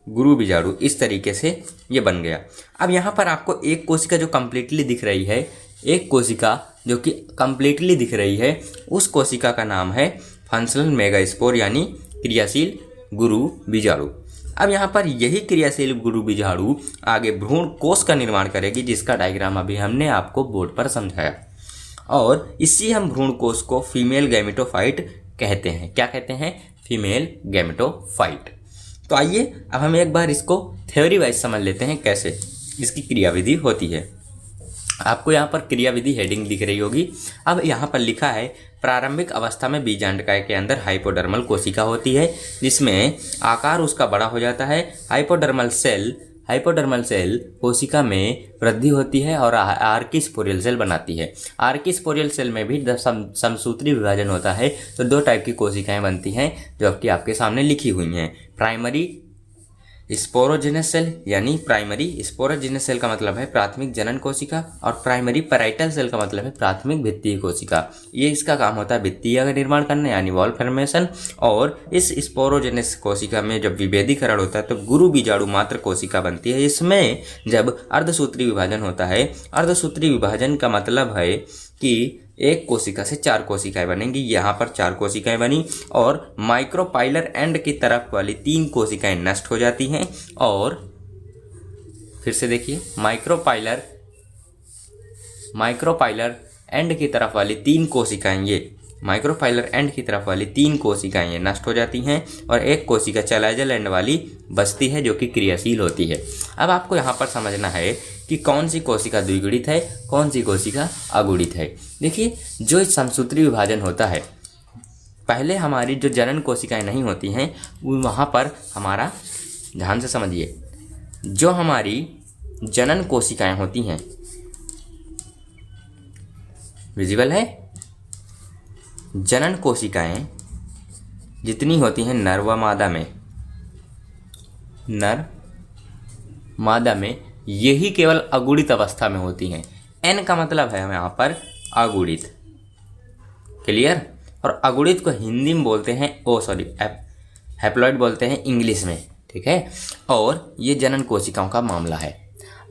गुरु बीजाणु, इस तरीके से ये बन गया। अब यहाँ पर आपको एक कोशिका जो कम्प्लीटली दिख रही है, एक कोशिका जो कि कम्प्लीटली दिख रही है, उस कोशिका का नाम है फंक्शनल मेगास्पोर, यानी क्रियाशील गुरु बीजाणु। अब यहाँ पर यही क्रियाशील गुरु बीजाणु आगे भ्रूण कोश का निर्माण करेगी, जिसका डायग्राम अभी हमने आपको बोर्ड पर समझाया। और इसी हम भ्रूण कोश को फीमेल गैमेटोफाइट कहते हैं। क्या कहते हैं? Female gametophyte. तो आइए अब हम एक बार इसको थ्योरी वाइज समझ लेते हैं कैसे इसकी क्रियाविधि होती है। आपको यहाँ पर क्रियाविधि हेडिंग दिख रही होगी। अब यहाँ पर लिखा है प्रारंभिक अवस्था में बीजांडकाय के अंदर हाइपोडर्मल कोशिका होती है, जिसमें आकार उसका बड़ा हो जाता है। हाइपोडर्मल सेल हाइपोडर्मल सेल कोशिका में वृद्धि होती है और आर्किस्पोरियल सेल बनाती है। आर्किस्पोरियल सेल में भी समसूत्री विभाजन होता है। तो दो टाइप की कोशिकाएं बनती हैं जो कि आपके सामने लिखी हुई हैं। प्राइमरी स्पोरोजेनस सेल, यानी प्राइमरी स्पोरोजेनस सेल का मतलब है प्राथमिक जनन कोशिका, और प्राइमरी पैराइटल सेल का मतलब है प्राथमिक भित्तीय कोशिका। ये इसका काम होता है भित्तीय का निर्माण करना, यानी वॉल फॉर्मेशन। और इस स्पोरोजेनस कोशिका में जब विभेदीकरण होता है तो गुरु बीजाणु मात्र कोशिका बनती है। इसमें जब अर्धसूत्री विभाजन होता है, अर्धसूत्री विभाजन का मतलब है कि एक कोशिका से 4 कोशिकाएं बनेंगी। यहाँ पर 4 कोशिकाएं बनी और माइक्रोपाइलर एंड की तरफ वाली 3 कोशिकाएं नष्ट हो जाती हैं। और फिर से देखिए, माइक्रोपाइलर एंड की तरफ वाली 3 कोशिकाएं, ये माइक्रोपाइलर एंड की तरफ वाली 3 कोशिकाएं ये नष्ट हो जाती हैं और एक कोशिका चैलाजल एंड वाली बचती है जो कि क्रियाशील होती है। अब आपको यहाँ पर समझना है कि कौन सी कोशिका द्विगुणित है, कौन सी कोशिका अगुणित है। देखिए, जो समसूत्री विभाजन होता है, पहले हमारी जो जनन कोशिकाएं नहीं होती हैं वहाँ पर हमारा, ध्यान से समझिए, जो हमारी जनन कोशिकाएं होती हैं, विजिबल है, जनन कोशिकाएं जितनी होती हैं नर व मादा में, नर मादा में यही केवल अगुणित अवस्था में होती हैं। एन का मतलब है यहाँ पर अगुणित, क्लियर। और अगुणित को हिंदी में बोलते हैं हैप्लॉइड बोलते हैं इंग्लिश में, ठीक है। और ये जनन कोशिकाओं का मामला है।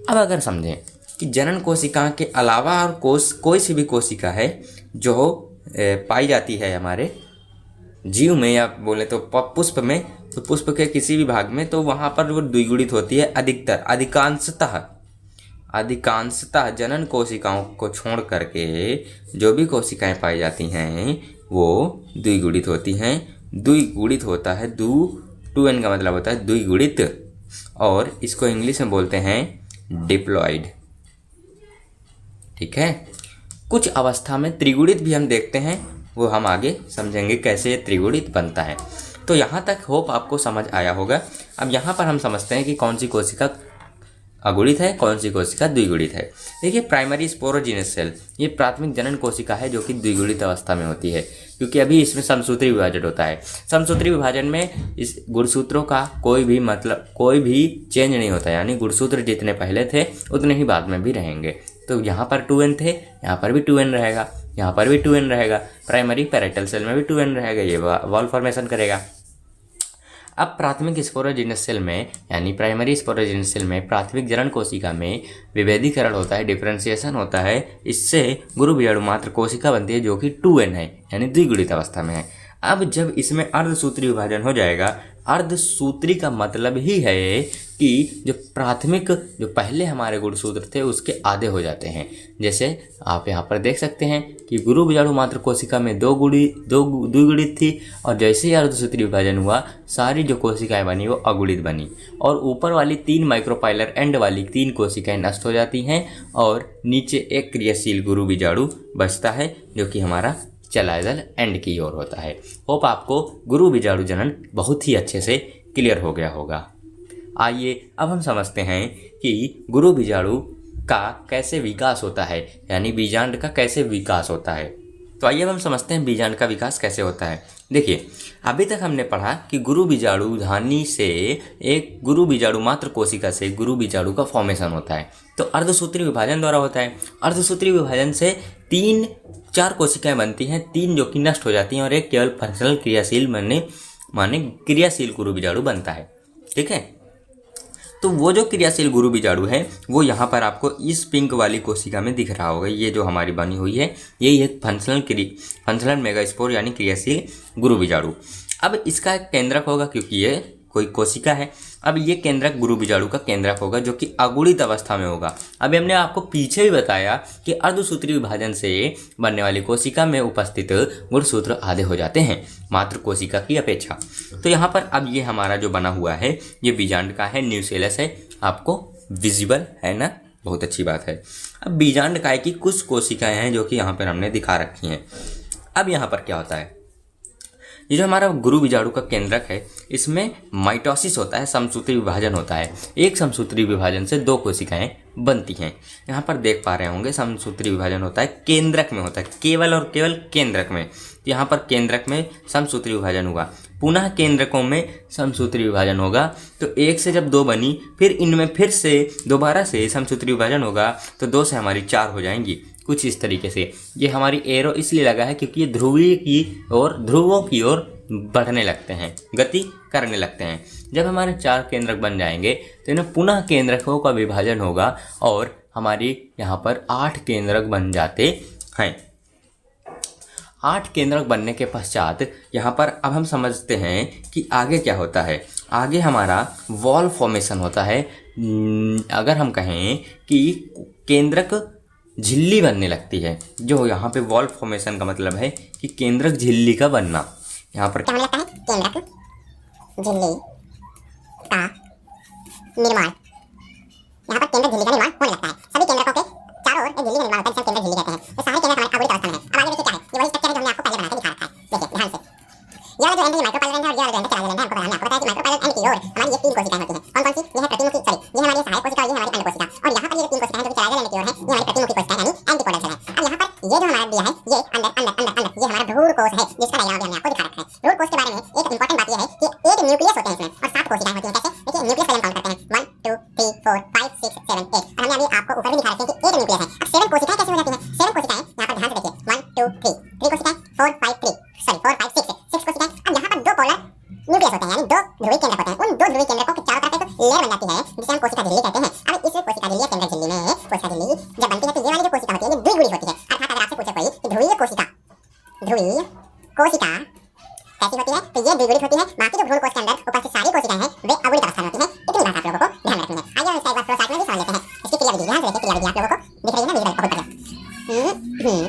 अब अगर समझें कि जनन कोशिका के अलावा और कोई सी भी कोशिका है जो पाई जाती है हमारे जीव में, या बोले तो पुष्प में, तो पुष्प के किसी भी भाग में, तो वहाँ पर वो द्विगुणित होती है अधिकतर, अधिकांशतः जनन कोशिकाओं को छोड़ करके जो भी कोशिकाएं पाई जाती हैं वो द्विगुणित होती हैं। द्विगुणित होता है, 2n का मतलब होता है द्विगुणित, और इसको इंग्लिश में बोलते हैं डिप्लॉइड, ठीक है। कुछ अवस्था में त्रिगुणित भी हम देखते हैं, वो हम आगे समझेंगे कैसे ये त्रिगुणित बनता है। तो यहाँ तक होप आपको समझ आया होगा। अब यहाँ पर हम समझते हैं कि कौन सी कोशिका अगुणित है, कौन सी कोशिका द्विगुणित है। देखिए, प्राइमरी स्पोरोजेनस सेल ये प्राथमिक जनन कोशिका है जो कि द्विगुणित अवस्था में होती है, क्योंकि अभी इसमें समसूत्री विभाजन होता है। समसूत्री विभाजन में इस गुणसूत्रों का कोई भी चेंज नहीं होता, यानी गुणसूत्र जितने पहले थे उतने ही बाद में भी रहेंगे। तो यहाँ पर 2n थे, यहाँ पर भी 2n रहेगा, यहाँ पर भी 2n रहेगा, प्राइमरी पैराइटल सेल में भी 2n रहेगा, ये वॉल फॉर्मेशन करेगा। अब प्राथमिक स्पोरोजेनस सेल में, यानी प्राइमरी स्पोरोजेनस सेल में प्राथमिक जनन कोशिका में विभेदीकरण होता है, डिफरेंशिएशन होता है। इससे गुरु बीजाणु मात्र कोशिका बनती है जो कि 2n है, यानी द्विगुणित अवस्था में है। अब जब इसमें अर्धसूत्री विभाजन हो जाएगा, अर्धसूत्री का मतलब ही है कि जो प्राथमिक, जो पहले हमारे गुणसूत्र थे उसके आधे हो जाते हैं। जैसे आप यहाँ पर देख सकते हैं कि गुरु बीजाणु मात्र कोशिका में 2 द्विगुणित थी, और जैसे ही अर्धसूत्री विभाजन हुआ सारी जो कोशिकाएं बनी वो अगुणित बनी, और ऊपर वाली 3 माइक्रोपाइलर एंड वाली 3 कोशिकाएं नष्ट हो जाती हैं, और नीचे एक क्रियाशील गुरु बीजाणु बचता है जो कि हमारा चैलाजल एंड की ओर होता है। होप आपको गुरु बीजाणु जनन बहुत ही अच्छे से क्लियर हो गया होगा। आइए अब हम समझते हैं कि गुरु बीजाणु का कैसे विकास होता है, यानी बीजांड का कैसे विकास होता है। तो आइए अब हम समझते हैं बीजांड का विकास कैसे होता है। देखिए, अभी तक हमने पढ़ा कि गुरु बीजाणु धानी से, एक गुरु बीजाणु मात्र कोशिका से गुरु बीजाणु का फॉर्मेशन होता है, तो अर्धसूत्री विभाजन द्वारा होता है। अर्धसूत्री विभाजन से 4 कोशिकाएं बनती हैं, 3 जो कि नष्ट हो जाती हैं और एक केवल फंक्शनल क्रियाशील माने क्रियाशील गुरु बीजाणु बनता है, ठीक है। तो वो जो क्रियाशील गुरु बीजाणु है वो यहाँ पर आपको इस पिंक वाली कोशिका में दिख रहा होगा। ये जो हमारी बनी हुई है यही है फंक्शनल मेगास्पोर, यानी क्रियाशील गुरु बीजाणु। अब इसका एक केंद्रक होगा, क्योंकि ये कोई कोशिका है। अब ये केंद्रक गुरु बीजाणु का केंद्रक होगा जो कि अगुणित अवस्था में होगा। अभी हमने आपको पीछे भी बताया कि अर्धसूत्री विभाजन से बनने वाली कोशिका में उपस्थित गुणसूत्र आधे हो जाते हैं मात्र कोशिका की अपेक्षा। तो यहाँ पर अब ये हमारा जो बना हुआ है ये बीजांड का है, न्यूसेलस है, आपको विजिबल है ना, बहुत अच्छी बात है। अब बीजांड काय की कुछ कोशिकाएं हैं जो कि यहाँ पर हमने दिखा रखी हैं। अब यहाँ पर क्या होता है ये जो हमारा गुरु बीजाणु का केंद्रक है, इसमें माइटोसिस होता है, समसूत्री विभाजन होता है। एक समसूत्री विभाजन से 2 कोशिकाएं बनती हैं। यहाँ पर देख पा रहे होंगे समसूत्री विभाजन होता है, केंद्रक में होता है, केवल और केवल केंद्रक में। यहाँ पर केंद्रक में समसूत्री विभाजन होगा, पुनः केंद्रकों में समसूत्री विभाजन होगा। तो 1 से जब 2 बनी, फिर इनमें फिर से दोबारा से समसूत्री विभाजन होगा, तो 2 से हमारी 4 हो जाएंगी। कुछ इस तरीके से ये हमारी एरो इसलिए लगा है क्योंकि ये ध्रुवों की ओर बढ़ने लगते हैं, गति करने लगते हैं। जब हमारे 4 केंद्रक बन जाएंगे तो इन्हें पुनः केंद्रकों का विभाजन होगा और हमारी यहाँ पर 8 केंद्रक बन जाते हैं। 8 केंद्रक बनने के पश्चात यहाँ पर अब हम समझते हैं कि आगे क्या होता है। आगे हमारा वॉल फॉर्मेशन होता है। अगर हम कहें कि केंद्रक झिल्ली बनने लगती है, जो यहाँ पे वॉल फॉर्मेशन का मतलब है कि केंद्रक झिल्ली का बनना। यहाँ पर क्या लगता है केंद्रक झिल्ली का निर्माण, यहाँ पर केंद्रक झिल्ली का निर्माण होने लगता है। सभी केंद्रकों के चारों ओर एक झिल्ली का निर्माण होता है, जिसे केंद्रक झिल्ली कहते हैं। तो सारे केंद्रक हमारे आवृत अवस्था में है। अब आगे देखिए क्या है, ये वही स्ट्रक्चर है जो हमने आपको पहले बना के दिखा रखा है। देखिए ध्यान से, ये वाला जो एंड माइक्रोपाइलर एंड है और ये वाला जो एंड चला एंड है। हमने आपको बताया कि माइक्रोपाइलर एंड की ओर हमारी ये 3 कोशिकाएं होती हैं। कौन कौन सी? ये है प्रतिमुखी, सॉरी ये हमारी सहायक कोशिका और ये हमारी अंड कोशिका। और यहाँ पर ये 3 कोशिकाएं जो कि चला एंड की ओर है, ये हमारी प्रतिमुखी कोशिकाएं यानी एंटीपोडल सेल है। अब यहाँ पर ये जो हमारा दिया है, ये अंदर अंदर अंदर अंदर ये हमारा भ्रूण कोश है, जिसका डायग्राम भी हमने आपको दिखा रखा है। भ्रूण कोश के बारे में एक इंपॉर्टेंट बात ये है कि एक न्यूक्लियस होते हैं इसमें और 7 कोशिकाएं होती हैं। कैसे? देखिए न्यूक्लियस का हम काउंट करते हैं 1 2 3 4 5 6 7 8 और हमने अभी आपको ऊपर भी दिखा रखे हैं कि एक न्यूक्लियस है। अब 7 कोशिकाएं कैसे हो जाती हैं? 7 कोशिकाएं यहाँ पर ध्यान से देखिए 1 2 3 कोशिकाएं 4 5 3 सॉरी 4 5 6 कोशिकाएं। अब यहाँ पर 2 पोलर न्यूक्लियस होते हैं यानी 2 ध्रुवीय केंद्रक होते हैं। उन 2 ध्रुवीय केंद्रकों के चारों तरफ एक लेयर बन जाती है जिसे हम कोशिका झिल्ली कहते हैं। अब इस कोशिका झिल्ली या केंद्रक झिल्ली में कोशिका झिल्ली जब बनती है तो ये वाली जो कोशिका होती है ये द्विगुणी होती है। अर्थात अगर आपसे पूछे कोई कि ध्रुवीय कोशिका कैसी होती है तो ये द्विगुणित होती है। बाकी जो भ्रूण कोश के अंदर उपस्थित सारी कोशिकाएं हैं वे अगुणित अवस्था में होती हैं। इतनी बात आप लोगों को ध्यान रखनी है। आइए हम इसका एक बार फ्लो चार्ट में भी समझ लेते हैं। इसकी क्रियाविधि ध्यान से देखिए, क्रियाविधि आप लोगों को दिख रही है ना, विजुअल बहुत बढ़िया।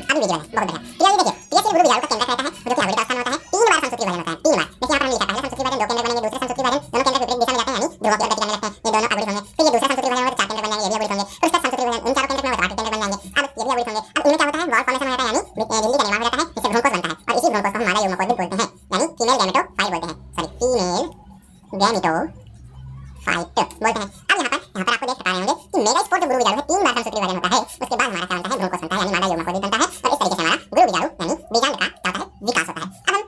अभी विजुअल है, बहुत बढ़िया। क्रियाविधि देखिए, क्रियाशील गुरु बीजाणु का केंद्रक रहता है जो कि अगुणित अवस्था में होता है। 3 बार समसूत्री विभाजन होता है, 3 बार। देखिए यहाँ पर हमने लिखा पहला समसूत्री विभाजन 2 केंद्रक बनेंगे, दूसरा समसूत्री विभाजन दोनों केंद्रक विपरीत दिशा में जाते हैं यानी ध्रुवों की ओर गति करने लगते हैं, ये दोनों अगुणित होंगे। फिर ये दूसरा समसूत्री विभाजन होगा तो 4 केंद्रक बन जाएंगे, ये भी अगुणित होंगे। फिर उसका समसूत्री विभाजन इन 4 केंद्रक में होगा तो 8 केंद्रक बन जाएंगे, अब ये भी अगुणित होंगे। अब इनमें क्या होता है, वॉल फॉर्मेशन हो जाता है यानी झिल्ली का निर्माण हो जाता है, जिससे भ्रूण कोश बनता है और इसी भ्रूण कोश को हम मादा युग्मकोश भी बोलते हैं यानी फीमेल गैमेटोफाइट बोलते हैं, सॉरी फीमेल गैमेटोफाइट बोलते हैं। अब यहाँ पर आपको देख पा रहे होंगे कि मेगास्पोर जो गुरु बीजाणु है 3 बार समसूत्री विभाजन होता है, उसके बाद हमारा क्या बनता है, भ्रूण कोश बनता है यानी मादा युग्मकोश बनता है और इस तरीके से हमारा गुरु बीजाणु यानी बीजांड का क्या होता है, विकास होता है। अब हम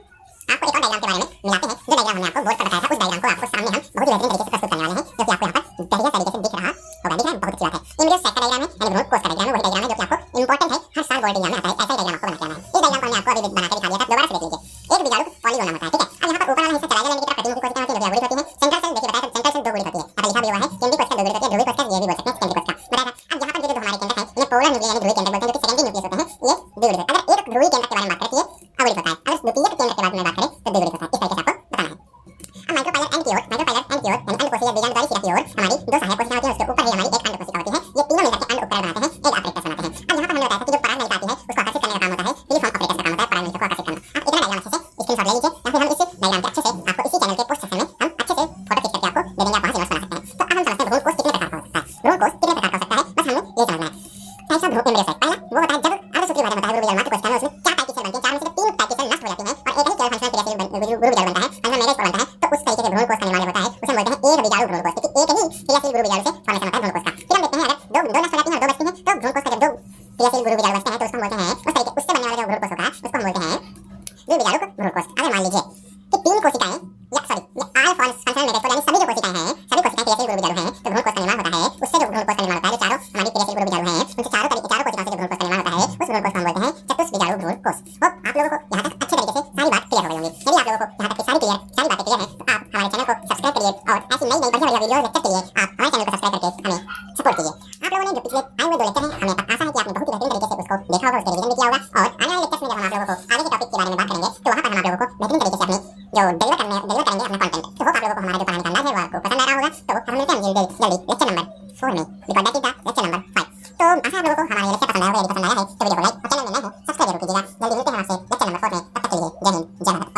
आपको एक और डायग्राम के बारे में मिलाते हैं। जो डायग्राम हमने आपको बोर्ड पर बताया था उस डायग्राम को आपको सामने हम बहुत ही बेहतरीन तरीके से प्रस्तुत करने वाले हैं, जो कि आपको यहाँ पर बढ़िया तरीके से दिख रहा होगा। दिख रहा है, बहुत अच्छी बात है। ये मेरे सेट का डायग्राम है यानी भ्रूण कोश का डायग्राम है, वही डायग्राम है जो कि आपको इंपॉर्टेंट है, हर साल बोर्ड एग्जाम में आता है। ऐसा डायग्राम आपको बना के आना है। इस डायग्राम को हमने आपको अभी बना के दिखा दिया था, दोबारा से देख लीजिए। एक बीजाणु पॉलीगोनल होता है, ठीक है। अब यहाँ पर ऊपर वाला हिस्सा चला जाने की तरफ प्रतिमुखी कोशिकाएं होती है जो कि अगुणित होती है। सेंट्रल सेल देखिए बताया था, सेंट्रल सेल 2 गुणित होती है, यहाँ लिखा भी हुआ है केंद्रीय कोशिका 2 गुणित होती है, ध्रुवीय कोशिका ये भी बोल सकते हैं केंद्रीय कोशिका बताया था। अब यहाँ पर ये जो हमारे केंद्रक है ये पोलर न्यूक्लियस यानी ध्रुवीय केंद्रक बोलते हैं, जो कि सेकेंडरी न्यूक्लियस होते हैं, ये द्विगुणित होते हैं। अगर एक ध्रुवीय केंद्रक के बारे में बात करें तो ये अगुणित होता है, अगर द्वितीयक केंद्रक के बारे में बात करें तो द्विगुणित होता है। इस तरीके से आपको बताना है। अब माइक्रोपाइलर एंड की ओर यानी अंड कोशिका बीजांडधारी शिरा की ओर हमारी 2 सहायक कोशिकाएं होती हैं, उसके ऊपर ही हमारी एक अंड कोशिका होती है। ये तीनों मिलकर के अंड उपकरण बनाते हैं, एक अपरेटस बनाते हैं। अब यहाँ पर हमने बताया था कि जो परागनलिका आती है उसको आकर्षित करने का काम होता है, यूनिफॉर्म अपरेटस का काम होता है परागनलिका को आकर्षित करना। अब इतना डायग्राम अच्छे से स्क्रीनशॉट ले लीजिए या फिर हम इस डायग्राम के अच्छे से आपको इसी चैनल के पोस्ट सेक्शन में हम अच्छे से फोटो खींच करके आपको दे देंगे, आप वहां से नोट्स बना सकते हैं। तो अब हम समझते हैं भ्रूण कोश कितने प्रकार का हो सकता है। भ्रूण कोश कितने प्रकार का हो सकता है, बस हमें ये समझना है। टाइप्स ऑफ भ्रूण एम्ब्रियोसाइट, पहला वो होता है जब अर्धसूत्री विभाजन होता है गुरु बीजाणु मात्र कोशिका में, उसमें 4 टाइप की सेल बनती है, 4 में से 3 टाइप की सेल नष्ट हो जाती हैं और एक ही केवल फंक्शनल क्रियाशील गुरु बीजाणु बनता है, फंक्शनल मेगास्पोर बनता है। तो उस तरीके से भ्रूण कोश का निर्माण होता है, उसे हम बोलते हैं एक बीजाणु भ्रूण कोश, क्योंकि एक ही क्रियाशील गुरु बीजाणु से फॉर्मेशन होता है भ्रूण कोश का। फिर हम देखते हैं अगर दो नष्ट हो जाती हैं और 2 बचती हैं तो भ्रूण कोश का जब 2 क्रियाशील गुरु बीजाणु बचते हैं तो उसको हम बोलते हैं, उस तरीके उससे बनने वाला जो भ्रूण कोश होगा उसको हम बोलते हैं द्विबीजाणु भ्रूण कोश। अगर मान लीजिए कि 3 कोशिकाएं या सॉरी ये आल फंक्शनल मेगास्पोर यानी सभी जो कोशिकाएं हैं सभी कोशिकाएं क्रियाशील गुरु बीजाणु हैं तो भ्रूण कोश का निर्माण होता है। उससे जो भ्रूण कोश का निर्माण होता है, जो चारों हमारी क्रियाशील गुरु बीजाणु हैं उनसे चारों कोशिकाओं से जो भ्रूण कोश का निर्माण होता है उस भ्रूण कोश को हम बोलते हैं चतुष्बीजाणु भ्रूण कोश। होप आप लोगों को यहाँ तक अच्छे तरीके से सारी बात क्लियर हो गई होंगी। यदि आप लोगों को यहाँ तक सारी बातें क्लियर है तो आप हमारे चैनल को सब्सक्राइब करिए और ऐसी नई बढ़िया वीडियो लेक्चर के लिए आप हमारे चैनल को सब्सक्राइब करके हमें सपोर्ट कीजिए। आप लोगों ने जो पिछले आए हुए 2 लेक्चर हैं हमें आशा है कि आपने बहुत ही बेहतरीन तरीके से उसको देखा होगा, उसका रिवीजन भी किया होगा और आने वाले लेक्चर्स में जब हम आप लोगों को आगे के टॉपिक के बारे में बात करेंगे तो वहाँ पर हम आप लोगों को बेहतरीन तरीके से अपनी जो डिलीवर करेंगे अपना कंटेंट। तो होप आप लोगों को हमारा जो पढ़ाने का अंदाज है वो आपको पसंद आ रहा होगा। तो हम मिलते हैं जल्दी लेक्चर नंबर 4 में, because that is the lecture number 5। तो आशा है आप लोगों को हमारा ये लेक्चर पसंद आया होगा। यदि पसंद आया है तो वीडियो को लाइक और चैनल में नए हैं सब्सक्राइब जरूर कीजिएगा। जल्दी मिलते हैं आपसे लेक्चर नंबर 4 में, तब तक के लिए जय हिंद जय भारत।